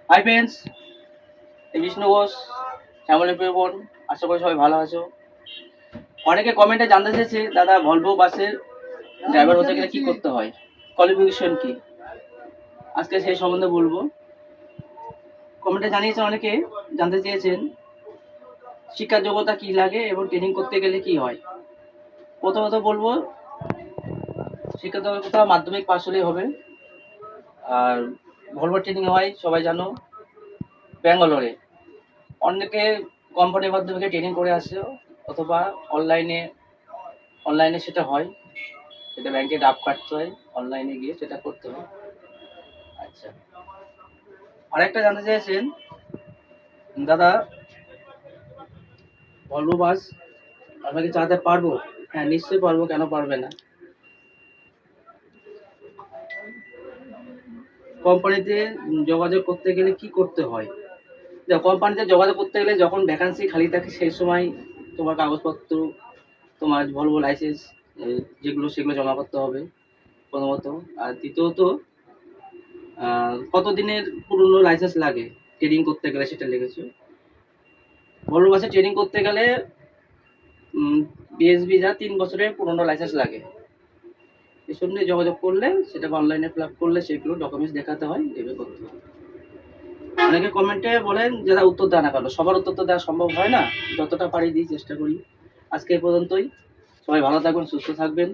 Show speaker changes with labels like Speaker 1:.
Speaker 1: Hi friends, এই বিষ্ণু ঘোষ, শ্যামলী বোন। আশা করি সবাই ভালো আছো। অনেকে কমেন্টে জানতে চেয়েছে, দাদা ভলভো বাসের ড্রাইভার হতে গেলে কি করতে হয়, কোয়ালিফিকেশন কি। আজকে সেই সম্বন্ধে বলবো। কমেন্টে জানিয়েছে অনেকে, জানতে চেয়েছেন শিক্ষার যোগ্যতা কি লাগে এবং ট্রেনিং করতে গেলে কি হয়। প্রথমত বলবো, শিক্ষার যোগ্যতা মাধ্যমিক পাস হলেই হবে। আর ভলভো ট্রেনিং হয় সবাই জানো ব্যাঙ্গালোরে। অনেকে কোম্পানির মাধ্যমে ট্রেনিং করে আসে, অথবা অনলাইনে সেটা হয়। সেটা ব্যাংকে ডাব কাটতে হয়, অনলাইনে গিয়ে সেটা করতে হয়। আচ্ছা, আরেকটা জানতে চাইছেন, দাদা ভলভো বাস আমরা কি চালাতে পারবো? হ্যাঁ, নিশ্চয়ই পারবো, কেন পারবে না। কোম্পানিতে যোগাযোগ করতে গেলে কি করতে হয়? কোম্পানিতে যোগাযোগ করতে গেলে যখন ভ্যাকান্সি খালি থাকে সেই সময় তোমার কাগজপত্র, তোমার ভলভো লাইসেন্স সেগুলো জমা করতে হবে প্রথমত। আর দ্বিতীয়ত, কতদিনের পুরনো লাইসেন্স লাগে ট্রেনিং করতে গেলে সেটা লিখেছো। ভলভো বাসে ট্রেনিং করতে গেলে বিএসবি যা 3 বছরের পুরনো লাইসেন্স লাগে। এসব নিয়ে যোগাযোগ করলে, সেটাকে অনলাইনে ফিল আপ করলে সেগুলো ডকুমেন্টস দেখাতে হয়, এভাবে করতে হয়। অনেকে কমেন্টে বলেন যারা উত্তর দেয় না, কেন সবার উত্তর তো দেওয়া সম্ভব হয় না, যতটা পারি দিই, চেষ্টা করি। আজকে এই পর্যন্তই। সবাই ভালো থাকবেন, সুস্থ থাকবেন।